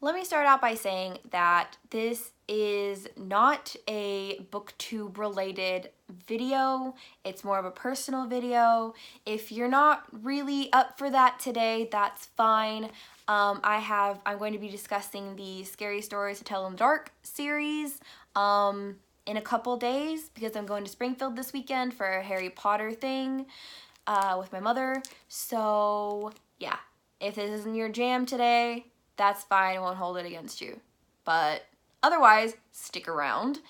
Let me start out by saying that this is not a booktube related video. It's more of a personal video. If you're not really up for that today, that's fine. I'm going to be discussing the Scary Stories to Tell in the Dark series in a couple days because I'm going to Springfield this weekend for a Harry Potter thing with my mother. So yeah, if this isn't your jam today, that's fine. I won't hold it against you. But otherwise, stick around.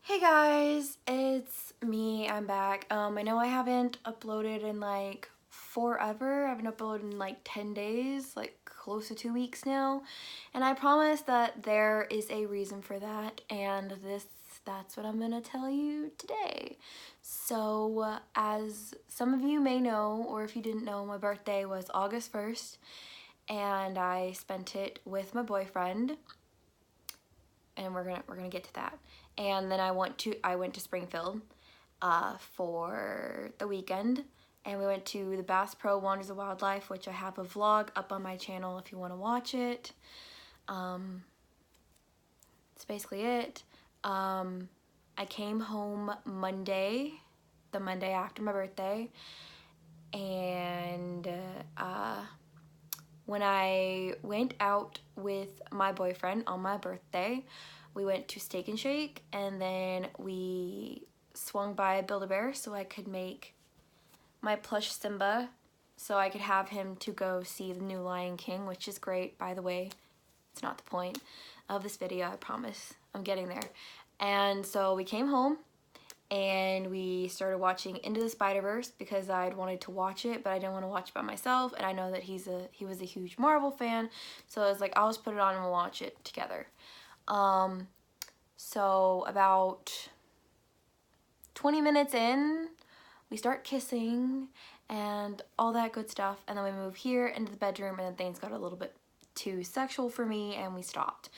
Hey guys, it's me. I'm back. I know I haven't uploaded in like forever. I haven't uploaded in like 10 days, like close to 2 weeks now. And I promise that there is a reason for that, and that's what I'm gonna tell you today. So, as some of you may know, or if you didn't know, my birthday was August 1st, and I spent it with my boyfriend, and we're gonna get to that. And then I went to Springfield for the weekend, and we went to the Bass Pro Wonders of Wildlife, which I have a vlog up on my channel if you want to watch it. That's basically it. I came home Monday, the Monday after my birthday, and when I went out with my boyfriend on my birthday, we went to Steak and Shake, and then we swung by Build-A-Bear so I could make my plush Simba so I could have him to go see the new Lion King, which is great, by the way. It's not the point of this video, I promise. I'm getting there. And so we came home and we started watching Into the Spider-Verse because I'd wanted to watch it, but I didn't want to watch it by myself, and I know that he was a huge Marvel fan, so I was like, I'll just put it on and we'll watch it together. So about 20 minutes in, we start kissing and all that good stuff, and then we move here into the bedroom, and then things got a little bit too sexual for me and we stopped.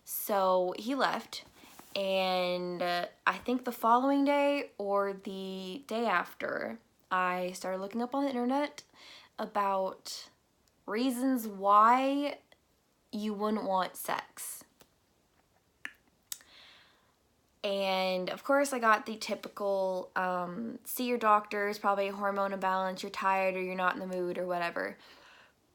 So he left, and I think the following day or the day after, I started looking up on the internet about reasons why you wouldn't want sex. And of course I got the typical see your doctor, it's probably a hormone imbalance, you're tired or you're not in the mood or whatever.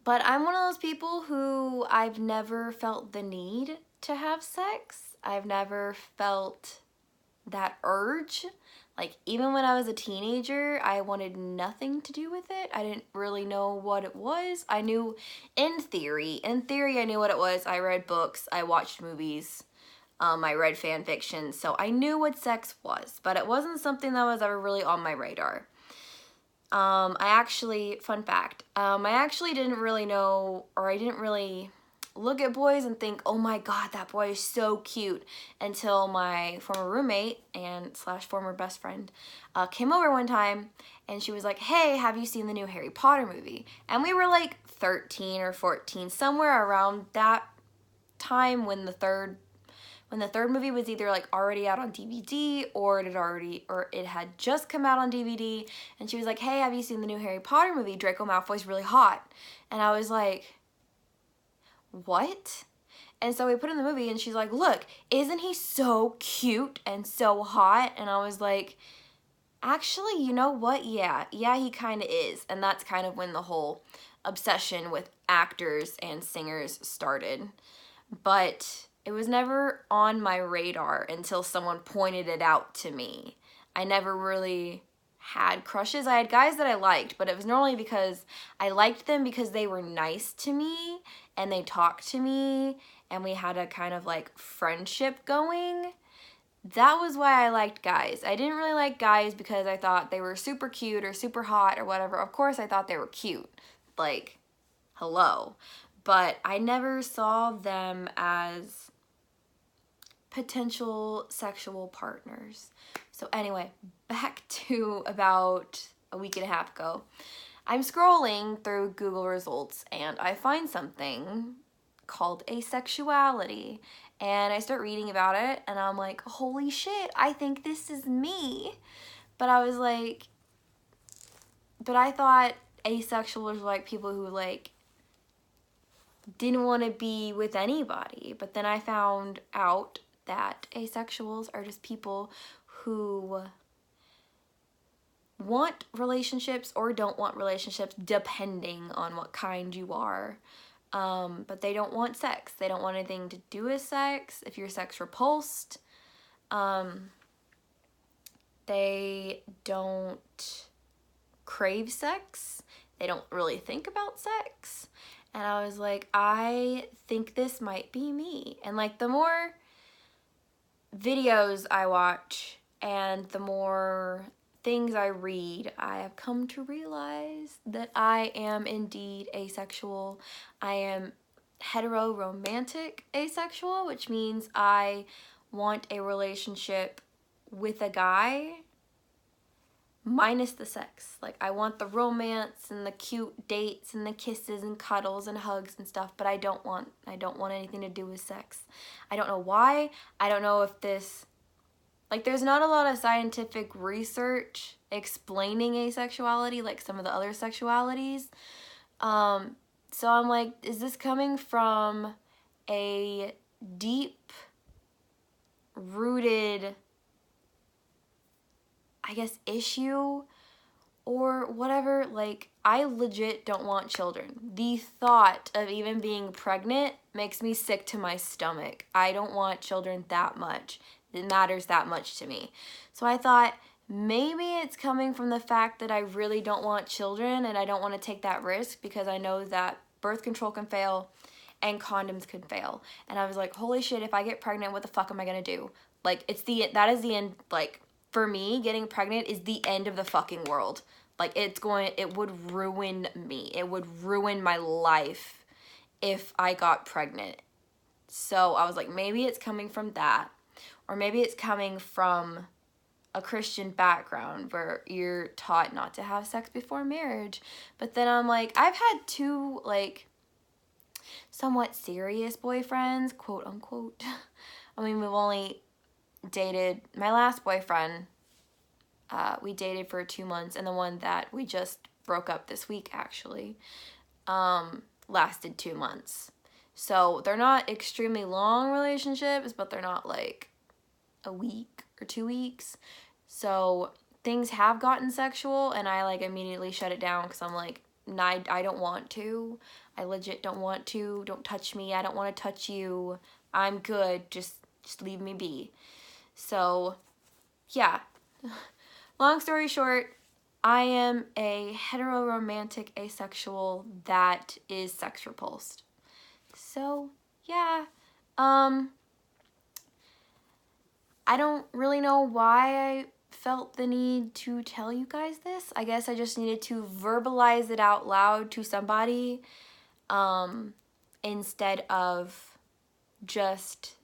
But I'm one of those people who I've never felt the need to have sex. I've never felt that urge. Like, even when I was a teenager, I wanted nothing to do with it. I didn't really know what it was. I knew in theory I knew what it was. I read books, I watched movies, I read fan fiction, so I knew what sex was, but it wasn't something that was ever really on my radar. Fun fact, I actually didn't really know, or I didn't really look at boys and think, oh my god, that boy is so cute, until my former roommate and slash former best friend came over one time, and she was like, hey, have you seen the new Harry Potter movie? And we were like 13 or 14, somewhere around that time when the third movie was either like already out on DVD or it had just come out on DVD. And she was like, hey, have you seen the new Harry Potter movie? Draco Malfoy's really hot. And I was like, what? And so we put in the movie, and she's like, look, isn't he so cute and so hot? And I was like, actually, you know what? Yeah, he kind of is. And that's kind of when the whole obsession with actors and singers started. But it was never on my radar until someone pointed it out to me. I never really had crushes. I had guys that I liked, but it was normally because I liked them because they were nice to me and they talked to me and we had a kind of like friendship going. That was why I liked guys. I didn't really like guys because I thought they were super cute or super hot or whatever. Of course I thought they were cute. Like, hello. But I never saw them as potential sexual partners. So anyway, back to about a week and a half ago. I'm scrolling through Google results and I find something called asexuality, and I start reading about it and I'm like, holy shit, I think this is me. But I was like, but I thought asexuals were like people who like didn't want to be with anybody. But then I found out that asexuals are just people who want relationships or don't want relationships depending on what kind you are. But they don't want sex. They don't want anything to do with sex. If you're sex repulsed, they don't crave sex. They don't really think about sex. And I was like, I think this might be me. And like the more videos I watch and the more things I read, I have come to realize that I am indeed asexual. I am heteroromantic asexual, which means I want a relationship with a guy minus the sex. Like, I want the romance and the cute dates and the kisses and cuddles and hugs and stuff, but I don't want anything to do with sex. I don't know why. I don't know if this, like, there's not a lot of scientific research explaining asexuality like some of the other sexualities. So I'm like, is this coming from a deep rooted, I guess, issue or whatever? Like, I legit don't want children. The thought of even being pregnant makes me sick to my stomach. I don't want children that much. It matters that much to me. So I thought maybe it's coming from the fact that I really don't want children and I don't want to take that risk because I know that birth control can fail and condoms can fail. And I was like, holy shit, if I get pregnant, what the fuck am I gonna do? Like, that is the end. Like, for me, getting pregnant is the end of the fucking world. Like, it would ruin me. It would ruin my life if I got pregnant. So I was like, maybe it's coming from that. Or maybe it's coming from a Christian background where you're taught not to have sex before marriage. But then I'm like, I've had two, like, somewhat serious boyfriends, quote unquote. I mean, we've only dated, my last boyfriend, we dated for 2 months, and the one that we just broke up this week, actually, lasted 2 months. So they're not extremely long relationships, but they're not like a week or 2 weeks. So things have gotten sexual, and I like immediately shut it down because I'm like, nah, I don't want to. I legit don't want to. Don't touch me. I don't want to touch you. I'm good. Just leave me be. So, yeah. Long story short, I am a heteroromantic asexual that is sex repulsed. So, yeah. I don't really know why I felt the need to tell you guys this. I guess I just needed to verbalize it out loud to somebody, instead of just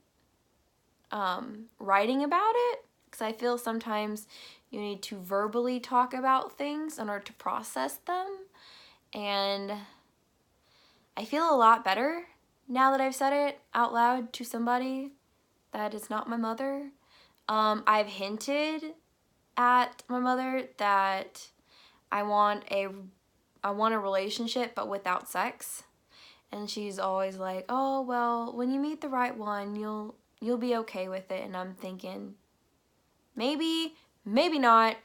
writing about it, because I feel sometimes you need to verbally talk about things in order to process them, and I feel a lot better now that I've said it out loud to somebody that is not my mother. I've hinted at my mother that I want a relationship but without sex, and she's always like, oh, well, when you meet the right one, you'll be okay with it. And I'm thinking, maybe not.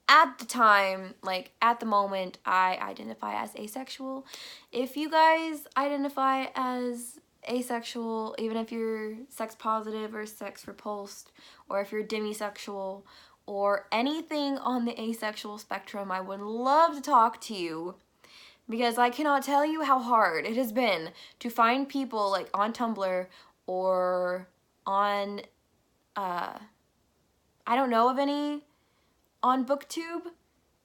At the time, like at the moment, I identify as asexual. If you guys identify as asexual, even if you're sex positive or sex repulsed, or if you're demisexual or anything on the asexual spectrum, I would love to talk to you, because I cannot tell you how hard it has been to find people like on Tumblr or on I don't know of any on BookTube.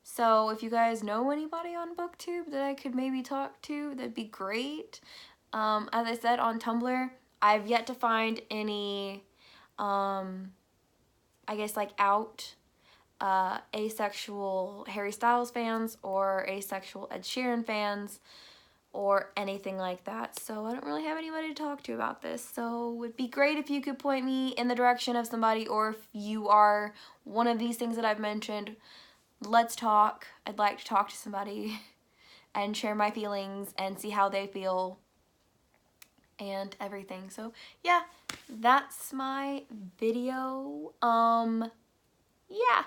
So if you guys know anybody on BookTube that I could maybe talk to, that'd be great. As I said, on Tumblr, I've yet to find any, I guess, like, out asexual Harry Styles fans or asexual Ed Sheeran fans or anything like that. So I don't really have anybody to talk to about this. So it would be great if you could point me in the direction of somebody, or if you are one of these things that I've mentioned, let's talk. I'd like to talk to somebody and share my feelings and see how they feel and everything. So yeah, that's my video. Yeah.